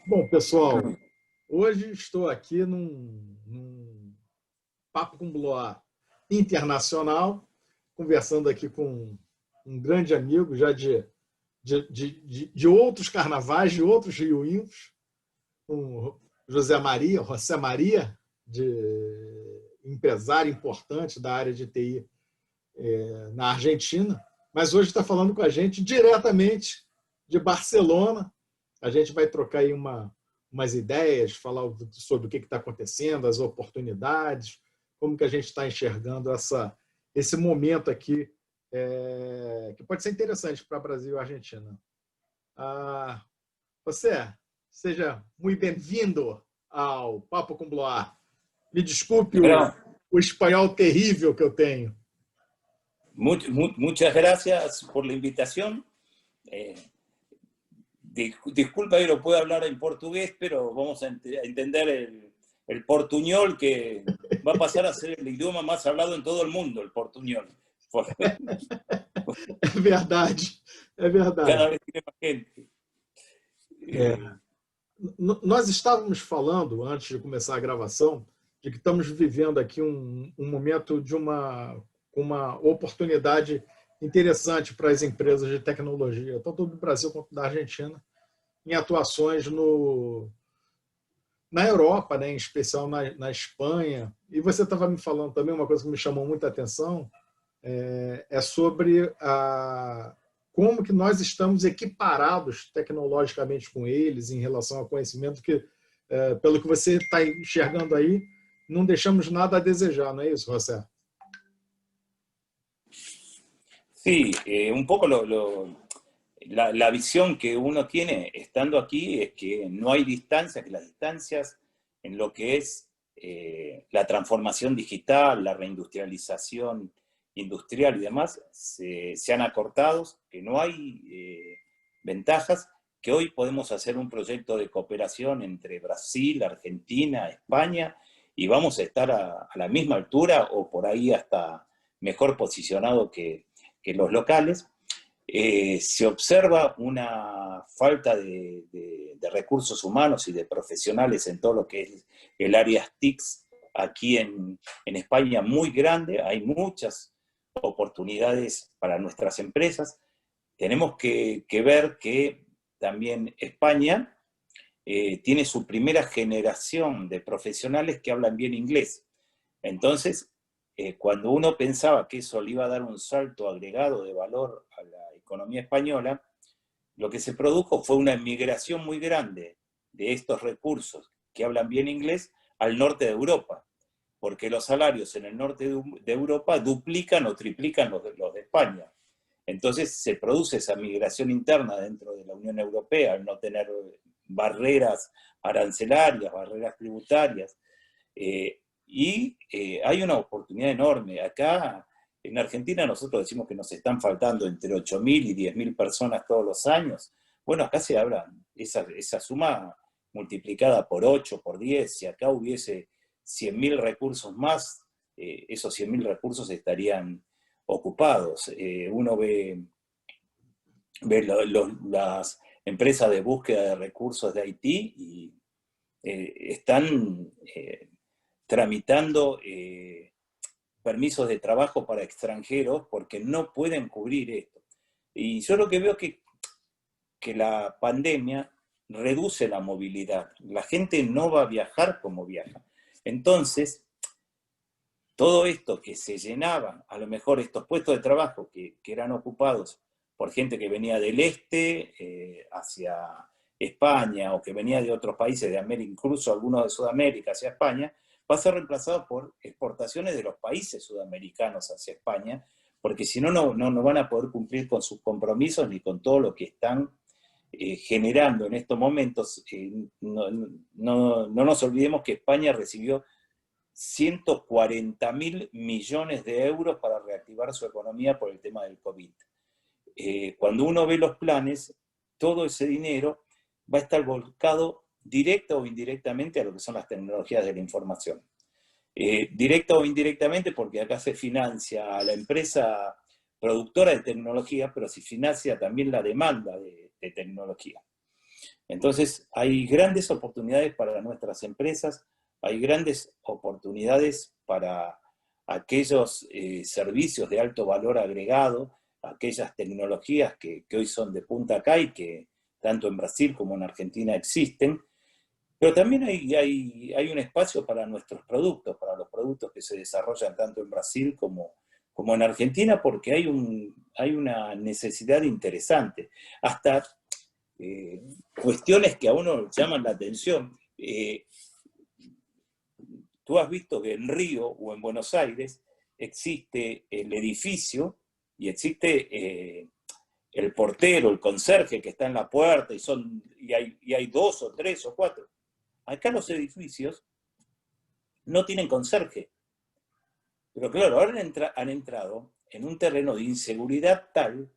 Bom, pessoal, hoje estou aqui num Papo com Blois internacional, conversando aqui com um grande amigo já de outros carnavais, de outros rioinhos, com José Maria, empresário importante da área de TI na Argentina, mas hoje está falando com a gente diretamente de Barcelona. A gente vai trocar aí umas ideias, falar sobre o que está acontecendo, as oportunidades, como que a gente está enxergando esse momento aqui, que pode ser interessante para Brasil e Argentina. José, seja muito bem-vindo ao Papo com Blois. Me desculpe o espanhol terrível que eu tenho. Muchas gracias por la invitación. Disculpa que no puedo hablar en portugués, pero vamos a entender el portuñol, que va a pasar a ser el idioma más hablado en todo el mundo, el portuñol. É verdade, é verdade. Cada vez tiene más gente. Nós estávamos falando, antes de começar a gravação, de que estamos vivendo aqui um momento de uma oportunidade interessante para as empresas de tecnologia, tanto do Brasil quanto da Argentina, em atuações na Europa, né, em especial na Espanha. E você estava me falando também, uma coisa que me chamou muita atenção, é sobre como que nós estamos equiparados tecnologicamente com eles em relação ao conhecimento que, pelo que você está enxergando aí, não deixamos nada a desejar, não é isso, José? Sí, un poco la visión que uno tiene estando aquí es que no hay distancias, que las distancias en lo que es la transformación digital, la reindustrialización industrial y demás, se han acortado, que no hay ventajas, que hoy podemos hacer un proyecto de cooperación entre Brasil, Argentina, España, y vamos a estar a la misma altura o por ahí hasta mejor posicionado que los locales. Se observa una falta de recursos humanos y de profesionales en todo lo que es el área TICs aquí en España muy grande. Hay muchas oportunidades para nuestras empresas. Tenemos que ver que también España tiene su primera generación de profesionales que hablan bien inglés. Entonces, cuando uno pensaba que eso le iba a dar un salto agregado de valor a la economía española, lo que se produjo fue una migración muy grande de estos recursos que hablan bien inglés al norte de Europa, porque los salarios en el norte de Europa duplican o triplican los de España. Entonces se produce esa migración interna dentro de la Unión Europea al no tener barreras arancelarias, barreras tributarias, y hay una oportunidad enorme. Acá en Argentina nosotros decimos que nos están faltando entre 8.000 y 10.000 personas todos los años. Bueno, acá se habla esa suma multiplicada por 8, por 10. Si acá hubiese 100.000 recursos más, esos 100.000 recursos estarían ocupados. Uno ve las empresas de búsqueda de recursos de Haití y están tramitando permisos de trabajo para extranjeros porque no pueden cubrir esto. Y yo lo que veo que la pandemia reduce la movilidad. La gente no va a viajar como viaja. Entonces, todo esto que se llenaban, a lo mejor estos puestos de trabajo que eran ocupados por gente que venía del este hacia España o que venía de otros países de América, incluso algunos de Sudamérica hacia España, va a ser reemplazado por exportaciones de los países sudamericanos hacia España, porque si no, no van a poder cumplir con sus compromisos ni con todo lo que están generando en estos momentos. No nos olvidemos que España recibió 140.000 millones de euros para reactivar su economía por el tema del COVID. Cuando uno ve los planes, todo ese dinero va a estar volcado directa o indirectamente a lo que son las tecnologías de la información. Directa o indirectamente porque acá se financia a la empresa productora de tecnología, pero se financia también la demanda de tecnología. Entonces, hay grandes oportunidades para nuestras empresas, hay grandes oportunidades para aquellos servicios de alto valor agregado, aquellas tecnologías que hoy son de punta acá y que tanto en Brasil como en Argentina existen, pero también hay un espacio para nuestros productos, para los productos que se desarrollan tanto en Brasil como en Argentina, porque hay una necesidad interesante. Hasta cuestiones que a uno llaman la atención. Tú has visto que en Río o en Buenos Aires existe el edificio y existe el portero, el conserje que está en la puerta y hay 2 o 3 o 4. Acá los edificios no tienen conserje. Pero claro, ahora han entrado en un terreno de inseguridad tal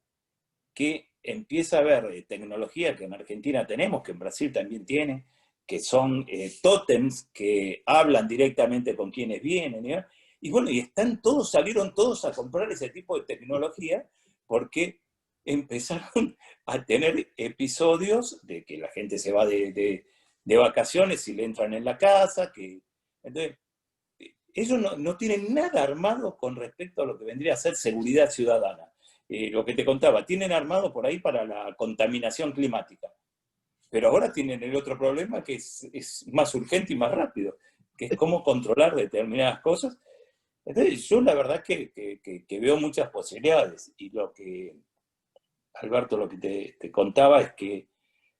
que empieza a haber tecnología que en Argentina tenemos, que en Brasil también tiene, que son tótems que hablan directamente con quienes vienen. ¿Ya? Y bueno, salieron todos a comprar ese tipo de tecnología porque empezaron a tener episodios de que la gente se va de vacaciones y le entran en la casa. Entonces, ellos no tienen nada armado con respecto a lo que vendría a ser seguridad ciudadana. Lo que te contaba, tienen armado por ahí para la contaminación climática. Pero ahora tienen el otro problema que es más urgente y más rápido, que es cómo controlar determinadas cosas. Entonces, yo la verdad que veo muchas posibilidades. Y Alberto, lo que te contaba es que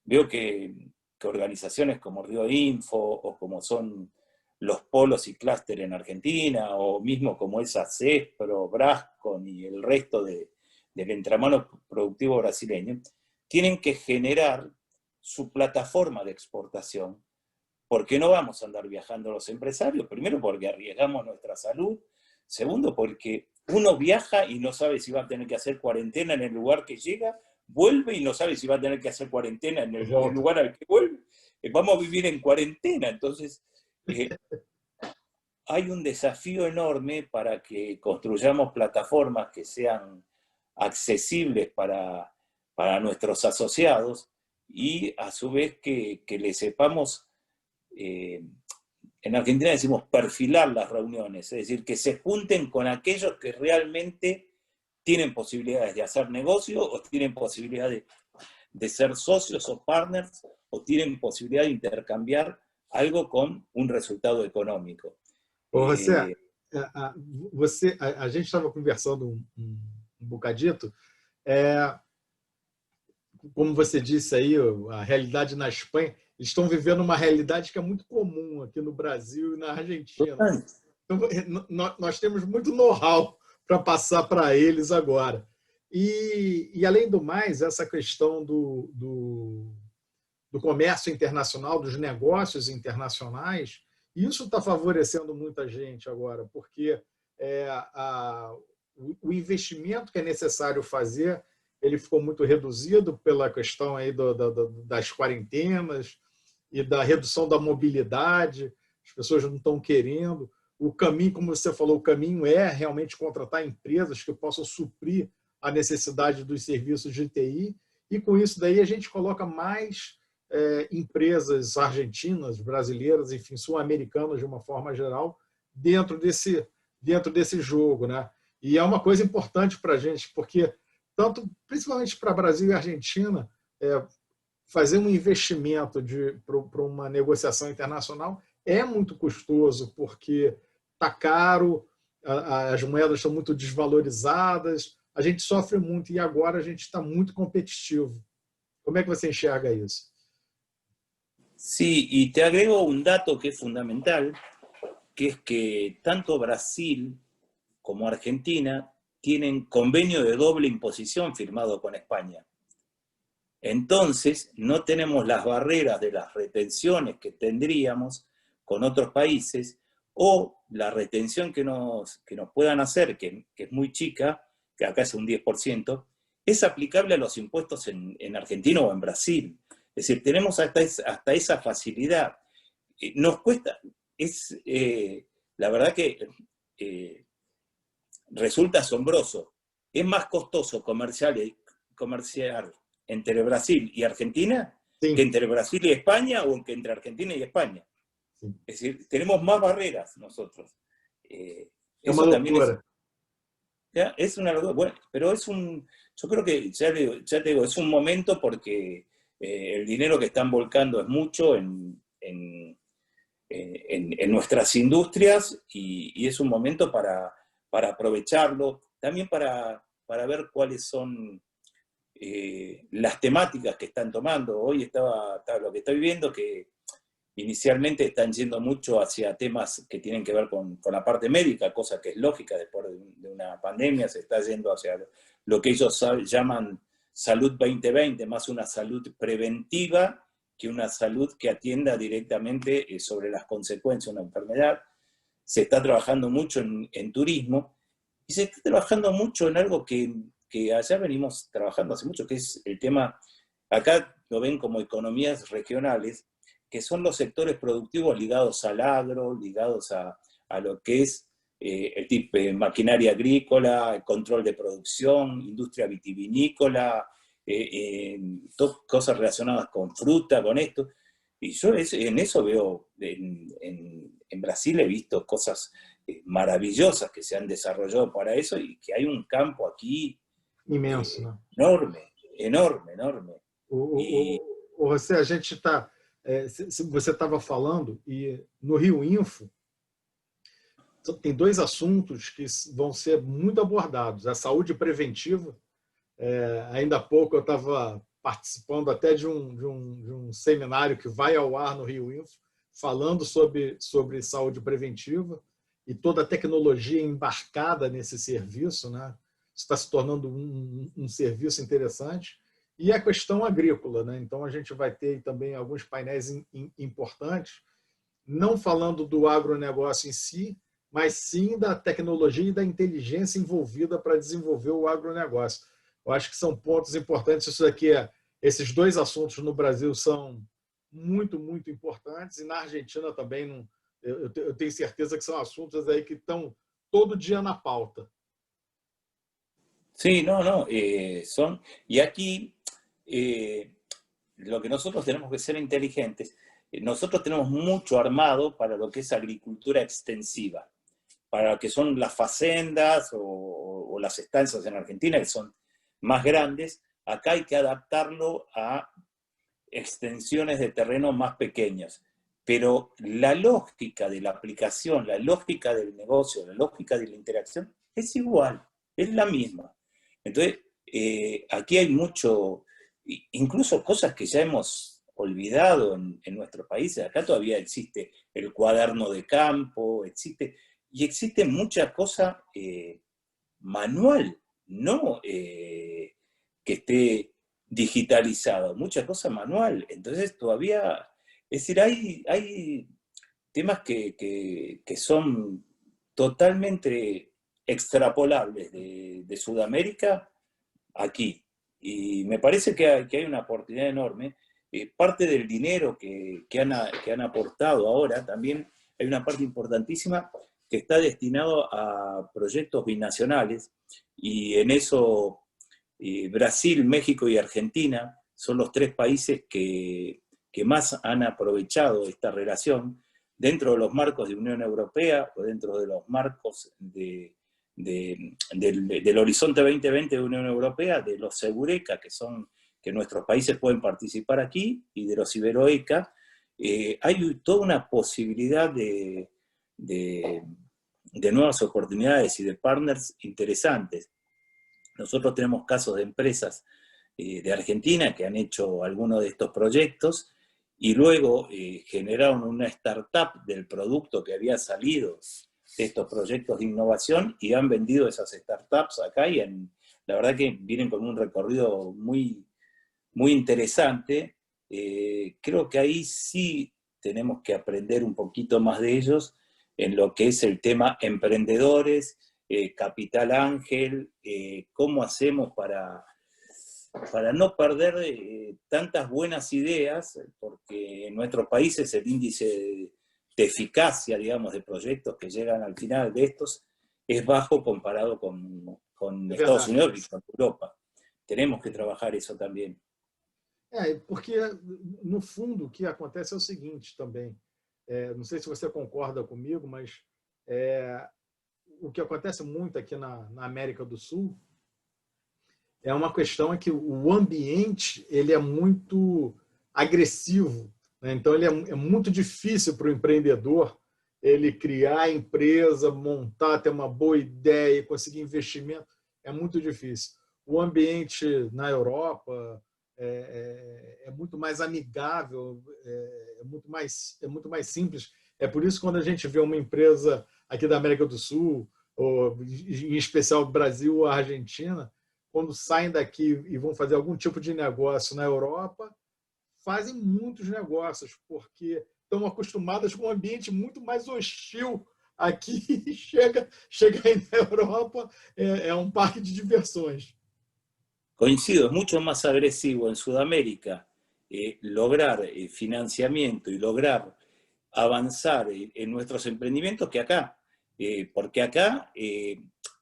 veo que organizaciones como Río Info o como son los polos y clúster en Argentina, o mismo como es ACESPRO, Brascon y el resto del entramado productivo brasileño, tienen que generar su plataforma de exportación, porque no vamos a andar viajando los empresarios, primero porque arriesgamos nuestra salud, segundo porque uno viaja y no sabe si va a tener que hacer cuarentena en el lugar que llega, vuelve y no sabe si va a tener que hacer cuarentena en el lugar al que vuelve. Vamos a vivir en cuarentena, entonces hay un desafío enorme para que construyamos plataformas que sean accesibles para nuestros asociados y a su vez que le sepamos, en Argentina decimos perfilar las reuniones, es decir, que se junten con aquellos que realmente tienen posibilidades de hacer negocio o tienen posibilidad de ser socios o partners o tienen posibilidad de intercambiar algo con un resultado económico. Você, a gente estava conversando um bocadito, como você disse aí, a realidade na Espanha, eles estão vivendo uma realidade que é muito comum aqui no Brasil e na Argentina. Então, nós temos muito know-how para passar para eles agora. E, além do mais, essa questão do comércio internacional, dos negócios internacionais, isso está favorecendo muita gente agora, porque o investimento que é necessário fazer ele ficou muito reduzido pela questão aí das quarentenas e da redução da mobilidade, as pessoas não estão querendo. O caminho, como você falou, o caminho é realmente contratar empresas que possam suprir a necessidade dos serviços de TI, e com isso daí a gente coloca mais empresas argentinas, brasileiras, enfim, sul-americanas de uma forma geral, dentro desse jogo, né? E é uma coisa importante para a gente, porque principalmente para Brasil e Argentina, fazer um investimento para uma negociação internacional é muito custoso, porque está caro, as moedas estão muito desvalorizadas, a gente sofre muito e agora a gente está muito competitivo. Como é que você enxerga isso? Sí, y te agrego un dato que es fundamental, que es que tanto Brasil como Argentina tienen convenio de doble imposición firmado con España. Entonces, no tenemos las barreras de las retenciones que tendríamos con otros países o la retención que nos puedan hacer, que es muy chica, que acá es un 10%, es aplicable a los impuestos en Argentina o en Brasil. Es decir, tenemos hasta esa facilidad. Nos cuesta, la verdad que resulta asombroso. Es más costoso comerciar entre Brasil y Argentina que Sim, entre Brasil y España o que entre Argentina y España. sim. Es decir, tenemos más barreras nosotros. Eh, É uma Eso también es, loucura. ya, es una locura. Bueno, pero yo creo que, ya te digo, es un momento porque el dinero que están volcando es mucho en nuestras industrias y es un momento para aprovecharlo, también para ver cuáles son las temáticas que están tomando. Hoy estaba lo que estoy viendo, que inicialmente están yendo mucho hacia temas que tienen que ver con la parte médica, cosa que es lógica después de una pandemia, se está yendo hacia lo que ellos llaman salud 2020, más una salud preventiva que una salud que atienda directamente sobre las consecuencias de una enfermedad. Se está trabajando mucho en turismo y se está trabajando mucho en algo que allá venimos trabajando hace mucho, que es el tema, acá lo ven como economías regionales, que son los sectores productivos ligados al agro, ligados a lo que es el tipo de maquinaria agrícola, el control de producción, industria vitivinícola, cosas relacionadas con fruta, con esto. Y yo en eso veo, en Brasil he visto cosas maravillosas que se han desarrollado para eso y que hay un campo aquí Imenso, né? enorme, enorme, enorme. E Você, a gente está. Você estava falando, e no Rio Info tem dois assuntos que vão ser muito abordados. A saúde preventiva. Ainda há pouco eu estava participando até de um seminário que vai ao ar no Rio Info, falando sobre saúde preventiva e toda a tecnologia embarcada nesse serviço, né? Está se tornando um serviço interessante. E a questão agrícola, né? Então a gente vai ter também alguns painéis importantes, não falando do agronegócio em si, mas sim da tecnologia e da inteligência envolvida para desenvolver o agronegócio. Eu acho que são pontos importantes. Isso aqui esses dois assuntos no Brasil são muito, muito importantes, e na Argentina também. Eu tenho certeza que são assuntos aí que estão todo dia na pauta. sí, no, no, y aquí lo que nosotros tenemos que ser inteligentes, nosotros tenemos mucho armado para lo que es agricultura extensiva, para lo que son las facendas o las estancias en Argentina, que son más grandes. Acá hay que adaptarlo a extensiones de terreno más pequeñas. Pero la lógica de la aplicación, la lógica del negocio, la lógica de la interacción es igual, es la misma. Entonces, aquí hay mucho, incluso cosas que ya hemos olvidado en nuestros países. Acá todavía existe el cuaderno de campo, existe mucha cosa manual, no que esté digitalizado, mucha cosa manual. Entonces todavía, es decir, hay temas que son totalmente extrapolables de Sudamérica aquí. Y me parece que hay una oportunidad enorme. Parte del dinero que han aportado ahora, también hay una parte importantísima que está destinado a proyectos binacionales, y en eso Brasil, México y Argentina son los tres países que más han aprovechado esta relación dentro de los marcos de Unión Europea o dentro de los marcos del Horizonte 2020 de Unión Europea, de los Segureca, que nuestros países pueden participar aquí, y de los Iberoeca. Hay toda una posibilidad de nuevas oportunidades y de partners interesantes. Nosotros tenemos casos de empresas de Argentina que han hecho algunos de estos proyectos y luego generaron una startup del producto que había salido de estos proyectos de innovación y han vendido esas startups acá, y la verdad que vienen con un recorrido muy, muy interesante. Creo que ahí sí tenemos que aprender un poquito más de ellos en lo que es el tema emprendedores, capital ángel, cómo hacemos para no perder tantas buenas ideas, porque en nuestros países el índice de eficacia, digamos, de proyectos que llegan al final de estos es bajo comparado con Estados Unidos y con Europa. Tenemos que trabajar eso también. Porque, no fundo, o que acontece é o seguinte também. Não sei se você concorda comigo, mas o que acontece muito aqui na América do Sul é uma questão que o ambiente ele é muito agressivo, né? Então ele é muito difícil para o empreendedor ele criar a empresa, montar, ter uma boa ideia, conseguir investimento, é muito difícil. O ambiente na Europa é muito mais amigável, é muito mais simples. É por isso que quando a gente vê uma empresa aqui da América do Sul, ou em especial Brasil ou Argentina, quando saem daqui e vão fazer algum tipo de negócio na Europa, fazem muitos negócios, porque estão acostumadas com um ambiente muito mais hostil. Aqui chega aí na Europa, é um parque de diversões. Coincido, es mucho más agresivo en Sudamérica lograr financiamiento y lograr avanzar en nuestros emprendimientos que acá. Porque acá,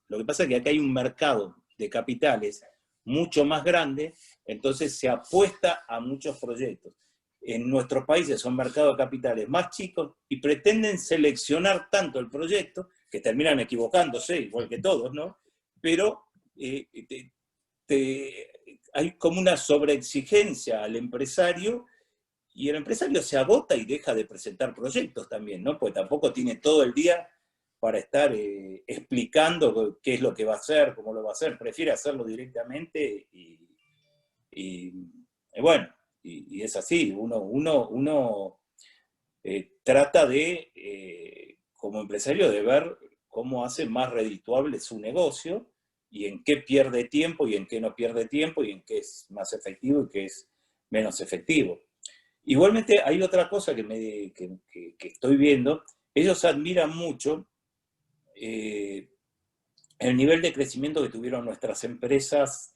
lo que pasa es que acá hay un mercado de capitales mucho más grande, entonces se apuesta a muchos proyectos. En nuestros países son mercados de capitales más chicos y pretenden seleccionar tanto el proyecto que terminan equivocándose, igual que todos, ¿no? Pero hay como una sobreexigencia al empresario y el empresario se agota y deja de presentar proyectos también, ¿no? Porque tampoco tiene todo el día para estar explicando qué es lo que va a hacer, cómo lo va a hacer, prefiere hacerlo directamente y bueno, y es así, uno trata de, como empresario, de ver cómo hace más redituable su negocio y en qué pierde tiempo y en qué no pierde tiempo y en qué es más efectivo y qué es menos efectivo. Igualmente hay otra cosa que estoy viendo, ellos admiran mucho el nivel de crecimiento que tuvieron nuestras empresas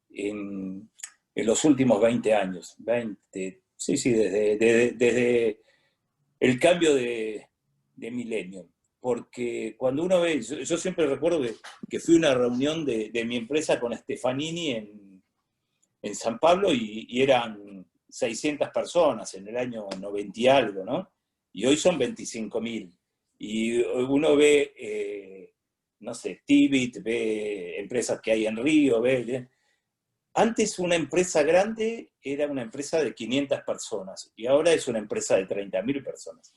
en los últimos 20 años. Desde el cambio de milenio. Porque cuando uno ve, yo siempre recuerdo que fui a una reunión de mi empresa con Stefanini en San Pablo y eran 600 personas en el año 90 y algo, ¿no? Y hoy son 25.000. Y uno ve, no sé, Tibit, ve empresas que hay en Río, ve... Antes una empresa grande era una empresa de 500 personas y ahora es una empresa de 30.000 personas.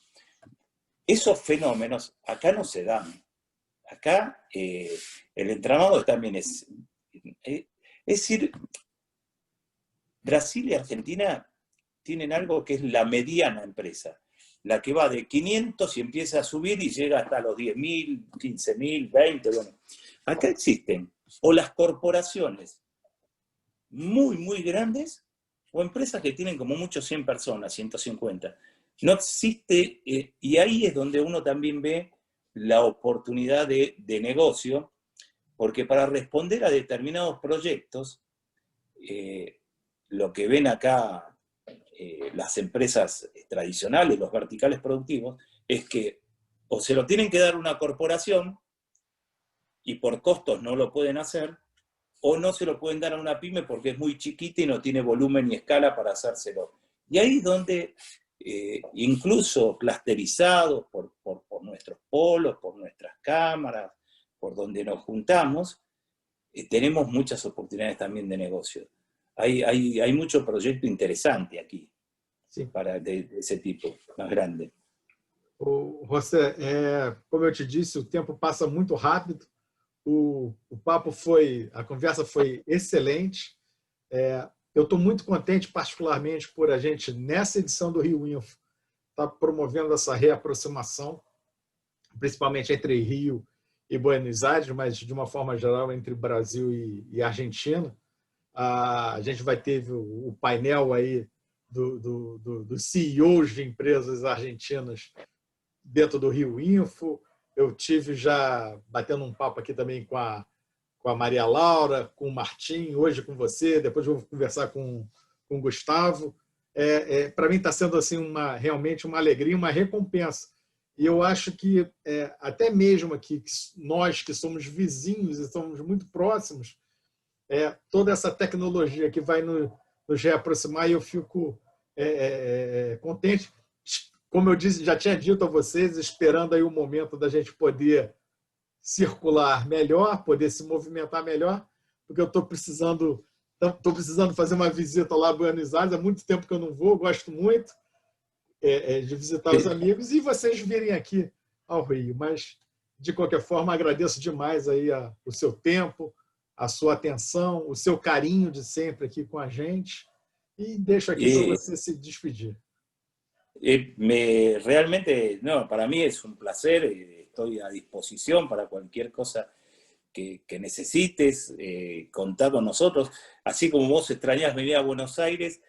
Esos fenómenos acá no se dan. Acá el entramado también es decir, Brasil y Argentina tienen algo que es la mediana empresa, la que va de 500 y empieza a subir y llega hasta los 10.000, 15.000, 20, bueno. Acá existen o las corporaciones muy, muy grandes o empresas que tienen como mucho 100 personas, 150. No existe, y ahí es donde uno también ve la oportunidad de negocio, porque para responder a determinados proyectos, lo que ven acá las empresas tradicionales, los verticales productivos, es que o se lo tienen que dar una corporación y por costos no lo pueden hacer, o no se lo pueden dar a una pyme porque es muy chiquita y no tiene volumen ni escala para hacérselo. Y ahí es donde, incluso clusterizados por nuestros polos, por nuestras cámaras, por donde nos juntamos, tenemos muchas oportunidades también de negocio. Hay mucho proyecto interesante aquí, de ese tipo, más grande. José, como eu te disse, o tempo passa muito rápido. O papo a conversa foi excelente. Eu estou muito contente, particularmente, por a gente, nessa edição do Rio Info, estar promovendo essa reaproximação, principalmente entre Rio e Buenos Aires, mas de uma forma geral entre Brasil e Argentina. A gente vai ter o painel aí dos CEOs de empresas argentinas dentro do Rio Info. Eu tive já batendo um papo aqui também com a Maria Laura, com o Martim, hoje com você, depois eu vou conversar com o Gustavo. Para mim está sendo assim, realmente uma alegria, uma recompensa. E eu acho que até mesmo aqui, nós que somos vizinhos e somos muito próximos, toda essa tecnologia que vai no GE Aproximar, e eu fico contente. Como eu disse, já tinha dito a vocês, esperando aí o momento da gente poder circular melhor, poder se movimentar melhor, porque eu estou precisando fazer uma visita lá a Buenos Aires, há muito tempo que eu não vou, gosto muito de visitar os amigos e vocês virem aqui ao Rio. Mas, de qualquer forma, agradeço demais aí o seu tempo, a sua atenção, o seu carinho de sempre aqui com a gente e deixo aqui para você se despedir. Realmente, no, para mí es un placer, estoy a disposición para cualquier cosa que necesites, contar con nosotros. Así como vos extrañás venir a Buenos Aires,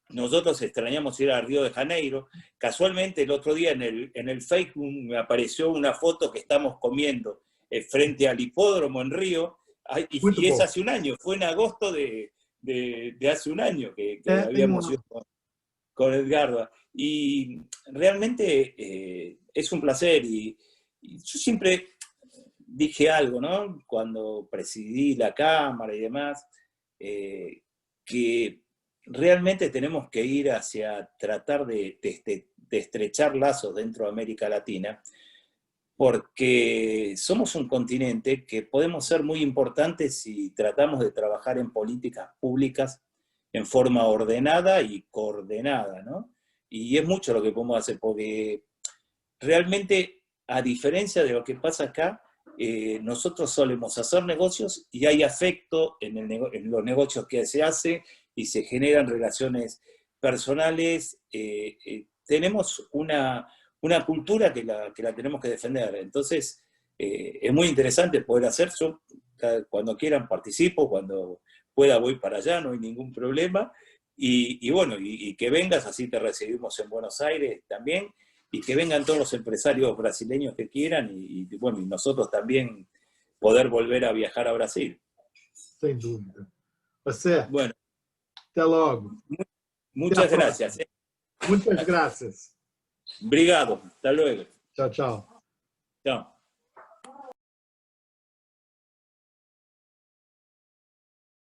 nosotros extrañamos ir a Río de Janeiro. Casualmente el otro día en el Facebook me apareció una foto que estamos comiendo frente al hipódromo en Río, y es hace un año, fue en agosto de hace un año que habíamos ido con Edgardo. Y realmente es un placer, y yo siempre dije algo, ¿no? Cuando presidí la Cámara y demás, que realmente tenemos que ir hacia tratar de estrechar lazos dentro de América Latina, porque somos un continente que podemos ser muy importantes si tratamos de trabajar en políticas públicas en forma ordenada y coordenada, ¿no? Y es mucho lo que podemos hacer, porque realmente, a diferencia de lo que pasa acá, nosotros solemos hacer negocios y hay afecto en los negocios que se hace y se generan relaciones personales. Tenemos una cultura que la tenemos que defender. Entonces, es muy interesante poder hacer. Yo, cuando quieran, participo, cuando pueda voy para allá, no hay ningún problema. Y bueno, y que vengas, así te recibimos en Buenos Aires también, y que vengan todos los empresarios brasileños que quieran, y bueno, y nosotros también poder volver a viajar a Brasil. Sem dúvida. Você, bueno, até logo. Muchas gracias. Muchas gracias. Obrigado. Hasta luego. Chao, chao. Chao.